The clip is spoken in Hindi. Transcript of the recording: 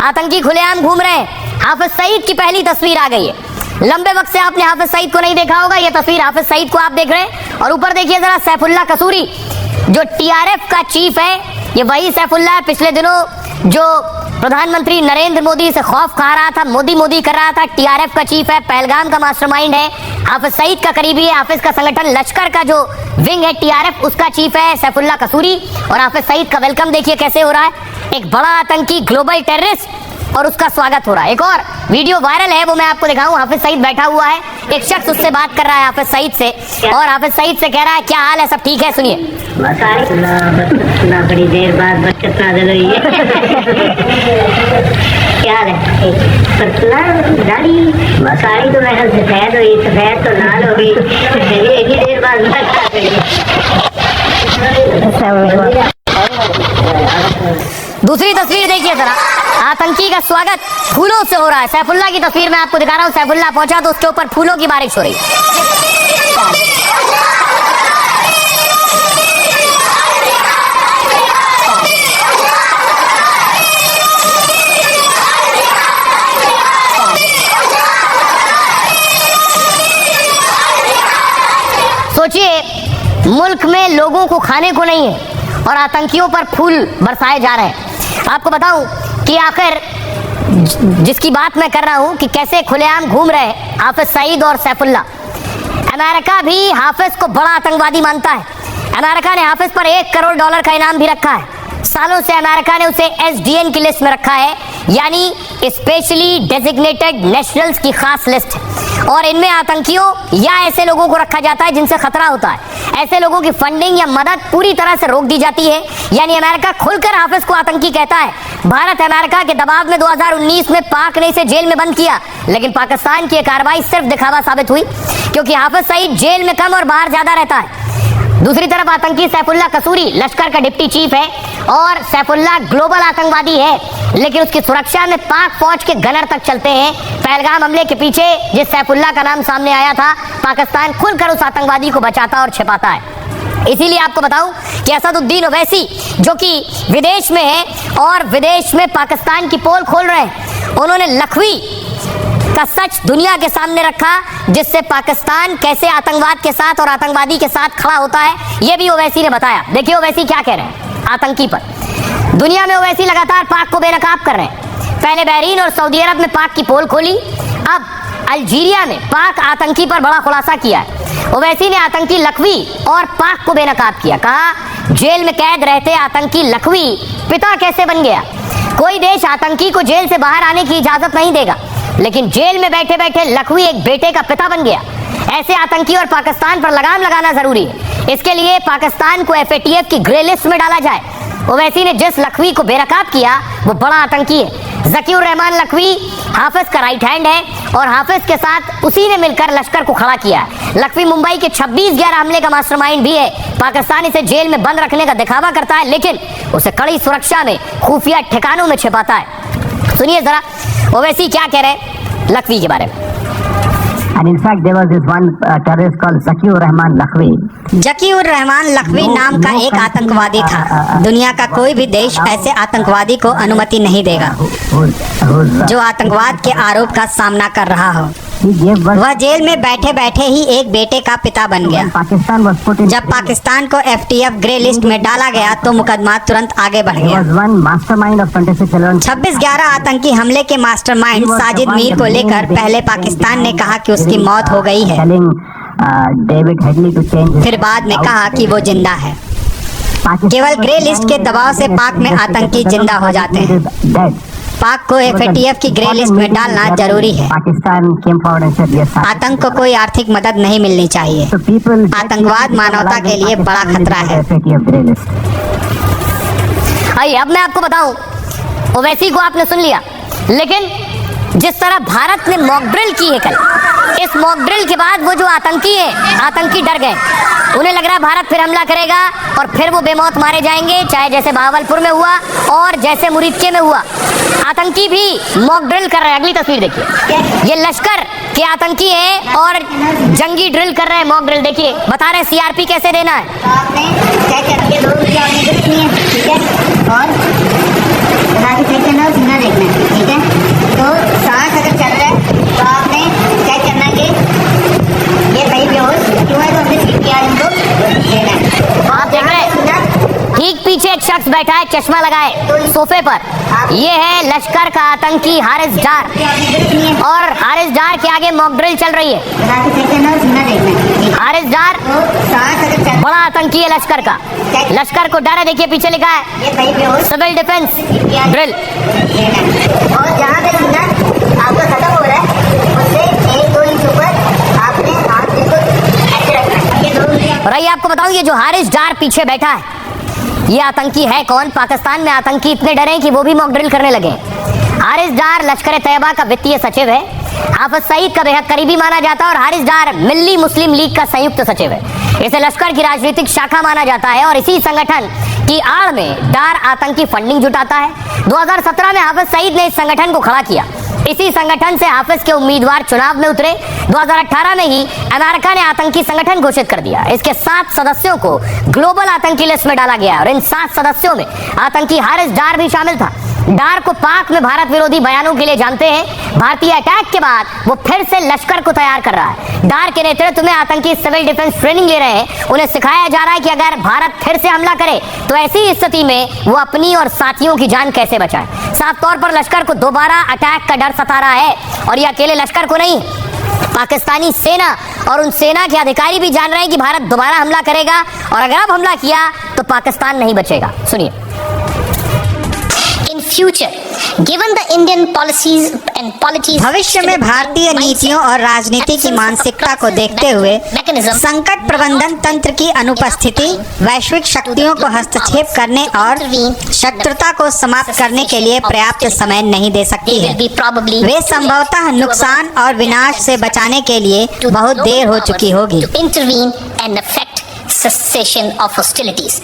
आतंकी खुलेआम घूम रहे हैं। हाफिज सईद की पहली तस्वीर आ गई है। लंबे वक्त से आपने हाफिज सईद को नहीं देखा होगा। ये तस्वीर हाफिज सईद को आप देख रहे हैं और ऊपर देखिए जरा सैफुल्लाह कसूरी जो टीआरएफ का चीफ है। ये वही सैफुल्लाह है पिछले दिनों जो प्रधानमंत्री नरेंद्र मोदी से खौफ खा रहा था, मोदी कर रहा था। टीआरएफ का चीफ है, पहलगाम का मास्टरमाइंड है, हाफिज सईद का करीबी है। हाफिज का संगठन लश्कर का जो विंग है टीआरएफ उसका चीफ है सैफुल्लाह कसूरी। और हाफिज सईद का वेलकम देखिए कैसे हो रहा है। एक बड़ा आतंकी ग्लोबल टेररिस्ट और उसका स्वागत हो रहा है। एक और वीडियो वायरल है वो मैं आपको दिखाऊं। हाफिज सईद बैठा हुआ है, एक शख्स उससे बात कर रहा है हाफिज सईद से और हाफिज सईद से कह रहा है क्या हाल है, सब ठीक है? सुनिए। बड़ी देर बाद बचत क्या हाल है? दाढ़ी मसाई तो मैं सफेद हुई, सफेद तो लाल हो गई, इतनी देर बाद दूसरी तस्वीर देखिए जरा, आतंकी का स्वागत फूलों से हो रहा है। सैफुल्लाह की तस्वीर मैं आपको दिखा रहा हूँ। सैफुल्लाह पहुंचा तो उसके ऊपर फूलों की बारिश हो रही। सोचिए मुल्क में लोगों को खाने को नहीं है और आतंकियों पर फूल बरसाए जा रहे हैं। आपको बताऊं कि आखिर जिसकी बात मैं कर रहा हूं कि कैसे खुलेआम घूम रहे हैं हाफिज सईद और सैफुल्लाह। अमेरिका भी हाफिज को बड़ा आतंकवादी मानता है। अमेरिका ने हाफिज पर $1 करोड़ का इनाम भी रखा है। सालों से अमेरिका ने उसे SDN की लिस्ट में रखा है, यानी स्पेशली डेजिग्नेटेड नेशनल्स की खास लिस्ट है। और इनमें आतंकियों या ऐसे लोगों को रखा जाता है जिनसे खतरा होता है। ऐसे लोगों की फंडिंग या मदद पूरी तरह से रोक दी जाती है। यानी अमेरिका खुलकर हाफिज को आतंकी कहता है। भारत अमेरिका के दबाव में 2019 में पाक ने इसे जेल में बंद किया, लेकिन पाकिस्तान की कार्रवाई सिर्फ दिखावा साबित हुई क्योंकि हाफिज सईद जेल में कम और बाहर ज्यादा रहता है। दूसरी तरफ आतंकी सैफुल्लाह कसूरी लश्कर का डिप्टी चीफ है और सैफुल्लाह ग्लोबल आतंकवादी है, लेकिन उसकी सुरक्षा में पाक फौज के गनर तक चलते हैं। पहलगाम हमले के पीछे जिस सैफुल्लाह का नाम सामने आया था, पाकिस्तान खुलकर उस आतंकवादी को बचाता और छिपाता है। इसीलिए आपको बताऊं कि असदुद्दीन ओवैसी जो कि विदेश में है और विदेश में पाकिस्तान की पोल खोल रहे हैं, उन्होंने लखवी का सच दुनिया के सामने रखा जिससे पाकिस्तान कैसे आतंकवाद के साथ और आतंकवादी के साथ खड़ा होता है, यह भी ओवैसी ने बताया। देखिए ओवैसी क्या कह रहे हैं आतंकी पर। दुनिया में ओवैसी लगातार पाक को बेनकाब कर रहे हैं। पहले बहरीन और सऊदी अरब में पाक की पोल खोली, अब अल्जीरिया में पाक आतंकी पर बड़ा खुलासा किया है। ओवैसी ने आतंकी लखवी और पाक को बेनकाब किया। कहा जेल में कैद रहते आतंकी लखवी पिता कैसे बन गया। कोई देश आतंकी को जेल से बाहर आने की इजाजत नहीं देगा, लेकिन जेल में बैठे बैठे लखवी एक बेटे का पिता बन गया। ऐसे आतंकी और पाकिस्तान पर लगाम लगाना जरूरी है। इसके लिए पाकिस्तान को FATF की ग्रे लिस्ट में डाला जाए। ओवैसी ने जिस लखवी को बेनकाब किया वो बड़ा आतंकी है। जकीउर रहमान लखवी हाफिज का राइट हैंड है और हाफिज के साथ उसी ने मिलकर लश्कर को खड़ा किया है। लखवी मुंबई के 26/11 हमले का मास्टरमाइंड भी है। पाकिस्तान इसे जेल में बंद रखने का दिखावा करता है, लेकिन उसे कड़ी सुरक्षा में खुफिया ठिकानों में छिपाता है। सुनिए जरा ओवैसी क्या कह रहे हैं लखवी के बारे में। And in fact, there was this one terrorist called Zakir Rahman Lakhvi. Zakiur Rahman Lakhvi नाम का एक आतंकवादी था। दुनिया का कोई भी देश ऐसे आतंकवादी को अनुमति नहीं देगा जो आतंकवाद के आरोप का सामना कर रहा हो। वह जेल में बैठे बैठे ही एक बेटे का पिता बन गया। जब पाकिस्तान को FATF ग्रे लिस्ट में डाला गया तो मुकदमा तुरंत आगे बढ़ गया। 26/11 आतंकी हमले के मास्टरमाइंड साजिद मीर को लेकर पहले पाकिस्तान ने कहा कि उसकी मौत हो गई है, फिर बाद में कहा कि वो जिंदा है। केवल ग्रे लिस्ट के दबाव से पाक में आतंकी जिंदा हो जाते हैं। पाक को FATF की ग्रे लिस्ट में डालना जरूरी है। आतंक को कोई आर्थिक मदद नहीं मिलनी चाहिए। आतंकवाद मानवता के लिए बड़ा खतरा है। आइए अब मैं आपको बताऊं, ओवैसी को आपने सुन लिया, लेकिन जिस तरह भारत ने मॉक ड्रिल की है कल, इस मॉक ड्रिल के बाद वो जो आतंकी है, आतंकी डर गए। उन्हें लग रहा है भारत फिर हमला करेगा और फिर वो बेमौत मारे जाएंगे, चाहे जैसे भावलपुर में हुआ और जैसे मुरीदके में हुआ। आतंकी भी मॉक ड्रिल कर रहे हैं। अगली तस्वीर देखिए, ये लश्कर के आतंकी है और जंगी ड्रिल कर रहे हैं, मॉक ड्रिल। देखिए बता रहे CRP कैसे देना है। और बैठा है चश्मा लगाए सोफे पर। ये है लश्कर का आतंकी हारिस डार और हारिस डार के आगे मॉक ड्रिल चल रही है। हारिस डार बड़ा आतंकी है लश्कर का, लश्कर को डर है। देखिए पीछे लिखा है सिविल डिफेंस ड्रिल। और जहाँ पे सीना आपका खत्म हो रहा है उससे 1-2 इंच ऊपर आपने हाथ बिल्कुल ऐसे रखना है। ये 2 इंच। और आइए आपको बताऊं ये जो हारिस डार पीछे बैठा है ये आतंकी है कौन? पाकिस्तान में आतंकी इतने डरे कि वो भी मॉक ड्रिल करने लगे। हारिस डार लश्कर तैयबा का वित्तीय सचिव है, हाफिज सईद का बेहद करीबी माना जाता है और हारिस डार मिल्ली मुस्लिम लीग का संयुक्त सचिव है। इसे लश्कर की राजनीतिक शाखा माना जाता है और इसी संगठन की आड़ में डार आतंकी फंडिंग जुटाता है। 2017 में हाफिज सईद ने इस संगठन को खड़ा किया। इसी संगठन से हाफिज के उम्मीदवार चुनाव में उतरे। 2018 में ही अमेरिका ने आतंकी संगठन घोषित कर दिया। इसके 7 सदस्यों को ग्लोबल आतंकी लिस्ट में डाला गया और इन 7 सदस्यों में आतंकी हारिस डार भी शामिल था। डार को पाक में भारत विरोधी बयानों के लिए जानते हैं। भारतीय अटैक के बाद वो फिर से लश्कर को तैयार कर रहा है। डार के नेतृत्व में आतंकी सिविल डिफेंस ट्रेनिंग ले रहे हैं। उन्हें सिखाया जा रहा है कि अगर भारत फिर से हमला करे तो ऐसी स्थिति में वो अपनी और साथियों की जान कैसे बचाए। साफ तौर पर लश्कर को दोबारा अटैक का डर सता रहा है और ये अकेले लश्कर को नहीं, पाकिस्तानी सेना और उन सेना के अधिकारी भी जान रहे हैं कि भारत दोबारा हमला करेगा और अगर अब हमला किया तो पाकिस्तान नहीं बचेगा। सुनिए। In future, given the Indian policies and polities, भविष्य में भारतीय नीतियों और राजनीति की मानसिकता को देखते हुए संकट प्रबंधन तंत्र की अनुपस्थिति वैश्विक शक्तियों को हस्तक्षेप करने और शत्रुता को समाप्त करने के लिए पर्याप्त समय नहीं दे सकती है। वे संभवतः नुकसान और विनाश से बचाने के लिए बहुत देर हो चुकी होगी। to intervene and effect cessation of hostilities.